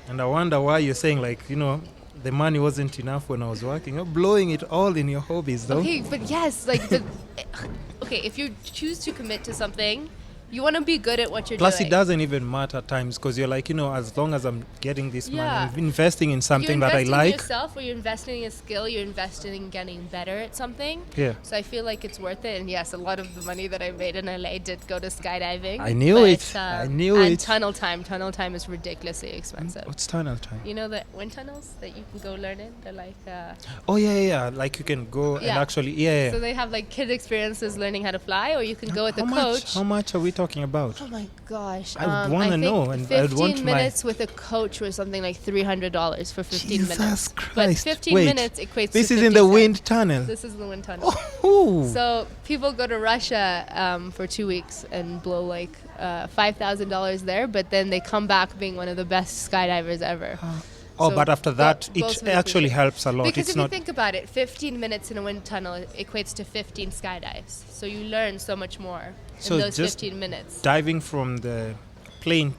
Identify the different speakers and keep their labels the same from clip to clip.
Speaker 1: And I wonder why you're saying, like, the money wasn't enough when I was working. You're blowing it all in your hobbies, though.
Speaker 2: Okay, but yes, like, okay, if you choose to commit to something, you want to be good at what you're
Speaker 1: Plus,
Speaker 2: doing.
Speaker 1: it doesn't even matter at times because you're like, as long as I'm getting this money,
Speaker 2: Yeah.
Speaker 1: I'm investing in something that I
Speaker 2: You're
Speaker 1: like.
Speaker 2: investing in yourself, or you're investing in a skill, you're investing in getting better at something.
Speaker 1: Yeah.
Speaker 2: So I feel like it's worth it. And yes, a lot of the money that I made in LA did go to skydiving.
Speaker 1: I knew it. I knew
Speaker 2: and
Speaker 1: it.
Speaker 2: tunnel time. Tunnel time is ridiculously expensive.
Speaker 1: What's tunnel time?
Speaker 2: You know the wind tunnels that you can go learn in? They're like...
Speaker 1: Oh, yeah. Like you can go and actually, yeah.
Speaker 2: So they have like kid experiences learning how to fly, or you can go with the coach.
Speaker 1: How much are we talking about?
Speaker 2: Oh my gosh.
Speaker 1: I would want to know. And I would want
Speaker 2: 15 minutes with a coach was something like $300 for 15
Speaker 1: Jesus
Speaker 2: minutes.
Speaker 1: Christ.
Speaker 2: But 15
Speaker 1: Wait,
Speaker 2: minutes equates
Speaker 1: this
Speaker 2: to
Speaker 1: is
Speaker 2: 50
Speaker 1: in the
Speaker 2: cents.
Speaker 1: wind tunnel.
Speaker 2: This is the wind tunnel.
Speaker 1: Oh.
Speaker 2: So people go to Russia for 2 weeks and blow like $5,000 there, but then they come back being one of the best skydivers ever.
Speaker 1: Oh,
Speaker 2: So
Speaker 1: but after that,
Speaker 2: goes
Speaker 1: it
Speaker 2: with
Speaker 1: actually
Speaker 2: it.
Speaker 1: helps a lot.
Speaker 2: Because
Speaker 1: It's
Speaker 2: if
Speaker 1: not.
Speaker 2: you think about it, 15 minutes in a wind tunnel equates to 15 skydives. So you learn so much more
Speaker 1: So
Speaker 2: in those
Speaker 1: just
Speaker 2: 15 minutes.
Speaker 1: diving from the plane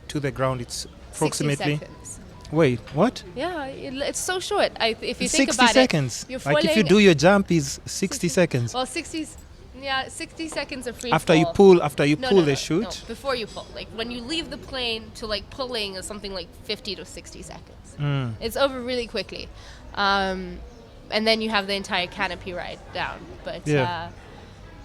Speaker 1: to the ground, it's approximately.
Speaker 2: 60 seconds.
Speaker 1: Wait, what?
Speaker 2: Yeah, it's so short. If you think
Speaker 1: 60
Speaker 2: about
Speaker 1: seconds.
Speaker 2: it, you're
Speaker 1: Like if you
Speaker 2: falling-
Speaker 1: do your jump, is 60 seconds.
Speaker 2: Well, 60 seconds of free
Speaker 1: After
Speaker 2: fall.
Speaker 1: you pull the chute.
Speaker 2: No, before you pull. Like when you leave the plane to like pulling is something like 50 to 60 seconds. It's over really quickly. And then you have the entire canopy ride down. But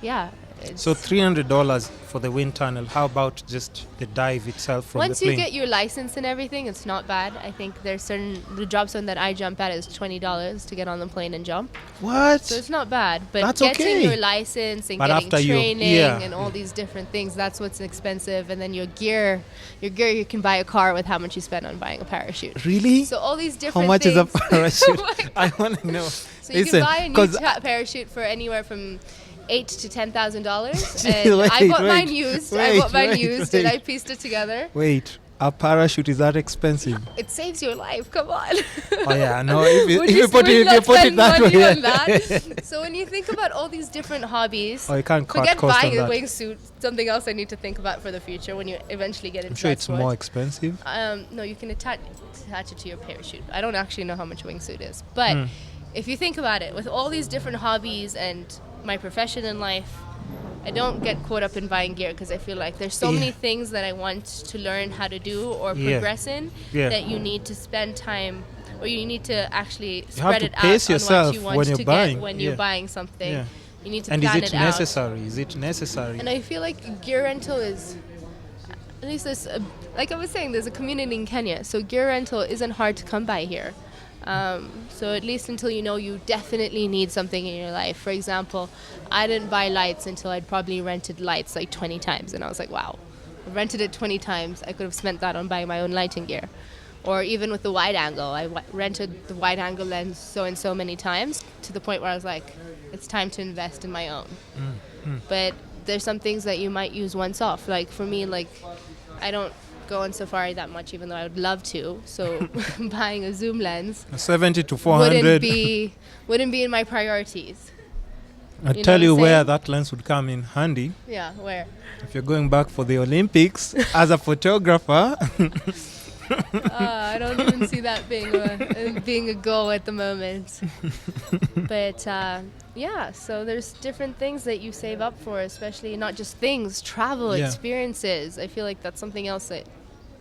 Speaker 2: yeah.
Speaker 1: So $300 for the wind tunnel. How about just the dive itself from
Speaker 2: Once
Speaker 1: the plane?
Speaker 2: you get your license and everything, it's not bad. I think there's the drop zone that I jump at is $20 to get on the plane and jump.
Speaker 1: What?
Speaker 2: So it's not bad. But
Speaker 1: That's
Speaker 2: getting
Speaker 1: okay.
Speaker 2: your license and
Speaker 1: But
Speaker 2: getting
Speaker 1: after
Speaker 2: training and all these different things, that's what's expensive. And then your gear, you can buy a car with how much you spend on buying a parachute.
Speaker 1: Really?
Speaker 2: So all these
Speaker 1: How
Speaker 2: different
Speaker 1: much
Speaker 2: things.
Speaker 1: is a parachute?
Speaker 2: Oh my
Speaker 1: I want to know.
Speaker 2: So you can buy a new parachute for anywhere from $8,000 to $10,000, and I bought mine used. And I pieced it together.
Speaker 1: Wait, a parachute is that expensive?
Speaker 2: It saves your life. Come on.
Speaker 1: Oh yeah, no. If you put it that way.
Speaker 2: On that. So when you think about all these different hobbies,
Speaker 1: you can't cut
Speaker 2: forget
Speaker 1: cost on
Speaker 2: buying a
Speaker 1: that.
Speaker 2: wingsuit. Something else I need to think about for the future when you eventually get into
Speaker 1: I'm sure
Speaker 2: that
Speaker 1: it's
Speaker 2: sport.
Speaker 1: more expensive.
Speaker 2: No, you can attach it to your parachute. I don't actually know how much a wingsuit is, but if you think about it, with all these different hobbies and my profession in life, I don't get caught up in buying gear because I feel like there's so many things that I want to learn how to do or progress in that you need to spend time, or you need to actually spread it out on what you want to get when you're buying something. Yeah. You need to plan it out.
Speaker 1: And is it necessary? Is it necessary?
Speaker 2: And I feel like gear rental is, at least there's, like I was saying, there's a community in Kenya, so gear rental isn't hard to come by here. So at least until you definitely need something in your life. For example, I didn't buy lights until I'd probably rented lights like 20 times. And I was like, wow, I rented it 20 times. I could have spent that on buying my own lighting gear. Or even with the wide angle. I rented the wide angle lens so many times to the point where I was like, it's time to invest in my own. But there's some things that you might use once off. Like for me, like I don't go on safari that much, even though I would love to. So buying a zoom lens
Speaker 1: 70 to 400
Speaker 2: wouldn't be in my priorities.
Speaker 1: I'll tell you where that lens would come in handy.
Speaker 2: Yeah, where?
Speaker 1: If you're going back for the Olympics as a photographer.
Speaker 2: I don't even see that being a goal at the moment. But so there's different things that you save up for, especially not just things, travel, experiences. I feel like that's something else that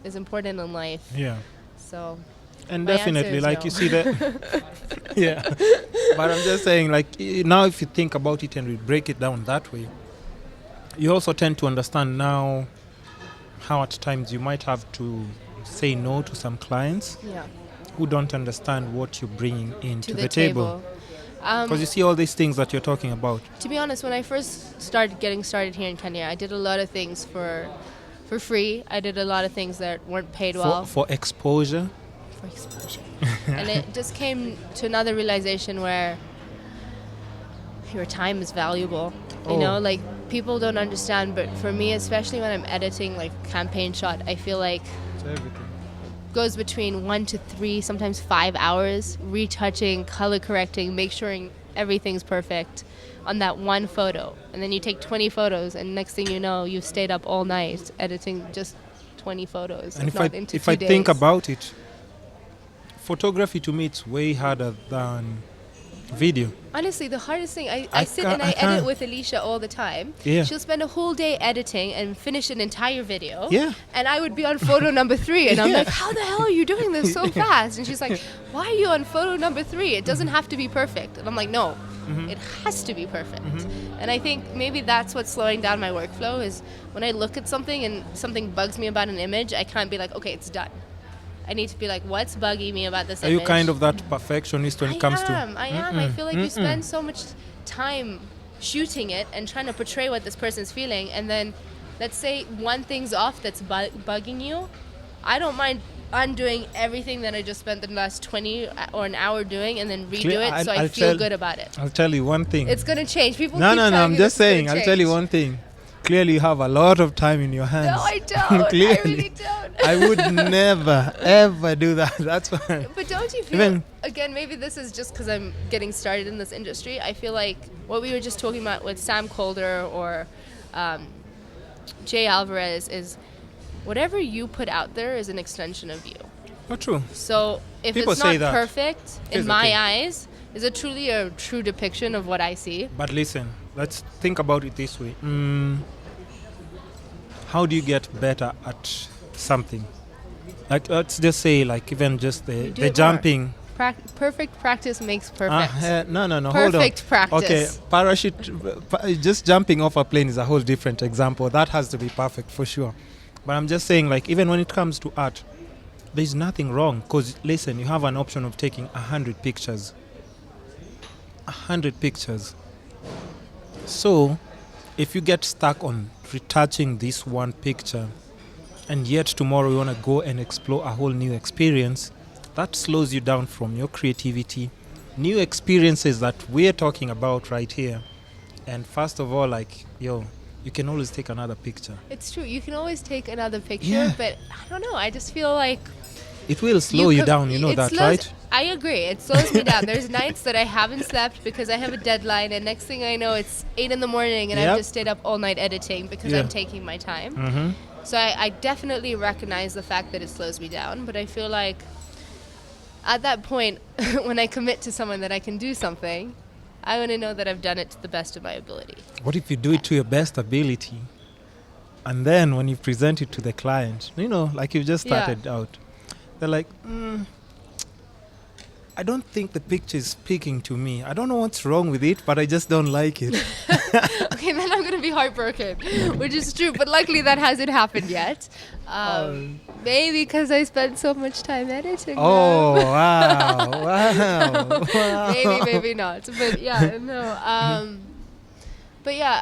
Speaker 2: is important in life. Yeah. So.
Speaker 1: And definitely, like you see that. Yeah. But I'm just saying, like, now if you think about it and we break it down that way, you also tend to understand now how at times you might have to say no to some clients who don't understand what you're bringing into the table. Because you see all these things that you're talking about.
Speaker 2: To be honest, when I first started here in Kenya, I did a lot of things for free. I did a lot of things that weren't paid well.
Speaker 1: For exposure?
Speaker 2: For exposure. And it just came to another realization where your time is valuable. You know, like people don't understand, but for me, especially when I'm editing like campaign shot, I feel like goes between 1 to 3, sometimes 5 hours, retouching, color correcting, make sure everything's perfect on that one photo. And then you take 20 photos, and next thing you know, you've stayed up all night editing just 20 photos.
Speaker 1: And if I think about it, photography to me, it's way harder than video.
Speaker 2: Honestly, the hardest thing, I sit
Speaker 1: can't-
Speaker 2: and
Speaker 1: I
Speaker 2: I
Speaker 1: can't.
Speaker 2: edit with Alicia all the time.
Speaker 1: Yeah.
Speaker 2: She'll spend a whole day editing and finish an entire video.
Speaker 1: Yeah.
Speaker 2: And I would be on photo number 3, and I'm
Speaker 1: Yeah.
Speaker 2: like, how the hell are you doing this so fast? And she's like, why are you on photo number 3? It doesn't have to be perfect. And I'm like, no, it has to be perfect. And I think maybe that's what's slowing down my workflow is when I look at something and something bugs me about an image, I can't be like, okay, it's done. I need to be like, what's bugging me about this
Speaker 1: Are
Speaker 2: image?
Speaker 1: you kind of that perfectionist when it comes to?
Speaker 2: I am. I feel like you spend so much time shooting it and trying to portray what this person's feeling, and then let's say one thing's off that's bugging you. I don't mind undoing everything that I just spent the last 20 or an hour doing and then redo it so I feel good about it.
Speaker 1: I'll tell you one thing.
Speaker 2: It's going to change. People
Speaker 1: No,
Speaker 2: keep telling
Speaker 1: I'm
Speaker 2: me
Speaker 1: just
Speaker 2: this is
Speaker 1: saying.
Speaker 2: gonna
Speaker 1: I'll tell you
Speaker 2: change.
Speaker 1: one thing. Clearly, you have a lot of time in your hands.
Speaker 2: No, I don't.
Speaker 1: Clearly.
Speaker 2: I really don't.
Speaker 1: I would never, ever do that. That's why.
Speaker 2: But don't you feel,
Speaker 1: Even-
Speaker 2: again, maybe this is just because I'm getting started in this industry, I feel like what we were just talking about with Sam Calder or Jay Alvarez is whatever you put out there is an extension of you.
Speaker 1: Not true.
Speaker 2: So if
Speaker 1: People
Speaker 2: it's
Speaker 1: say
Speaker 2: not
Speaker 1: that.
Speaker 2: perfect
Speaker 1: Here's
Speaker 2: in
Speaker 1: the
Speaker 2: my
Speaker 1: thing.
Speaker 2: eyes, is it truly a true depiction of what I see?
Speaker 1: But listen, let's think about it this way. How do you get better at something? Like, let's just say, like, even just
Speaker 2: do
Speaker 1: the
Speaker 2: it more.
Speaker 1: jumping.
Speaker 2: Perfect practice makes perfect.
Speaker 1: No, hold on.
Speaker 2: Perfect practice.
Speaker 1: Okay, just jumping off a plane is a whole different example. That has to be perfect for sure. But I'm just saying, like, even when it comes to art, there's nothing wrong. Because, listen, you have an option of taking 100 pictures. 100 pictures. So, if you get stuck on retouching this one picture, and yet tomorrow you want to go and explore a whole new experience, that slows you down from your creativity. New experiences that we're talking about right here. And first of all, like, you can always take another picture.
Speaker 2: It's true. You can always take another picture,
Speaker 1: Yeah.
Speaker 2: but I don't know. I just feel like
Speaker 1: It will slow you down, you know
Speaker 2: it
Speaker 1: that,
Speaker 2: slows-
Speaker 1: right?
Speaker 2: I agree. It slows me down. There's nights that I haven't slept because I have a deadline, and next thing I know, it's 8 in the morning, and I've
Speaker 1: Yep.
Speaker 2: just stayed up all night editing because
Speaker 1: Yeah.
Speaker 2: I'm taking my time.
Speaker 1: Mm-hmm.
Speaker 2: So I definitely recognize the fact that it slows me down, but I feel like at that point, when I commit to someone that I can do something, I want to know that I've done it to the best of my ability.
Speaker 1: What if you do it to your best ability? And then when you present it to the client, like you've just
Speaker 2: Yeah.
Speaker 1: started out, they're like, I don't think the picture is speaking to me. I don't know what's wrong with it, but I just don't like it.
Speaker 2: Okay, then I'm going to be heartbroken, which is true, but luckily that hasn't happened yet. Maybe because I spent so much time editing
Speaker 1: Oh,
Speaker 2: them.
Speaker 1: wow.
Speaker 2: Maybe not. But yeah, no. But yeah,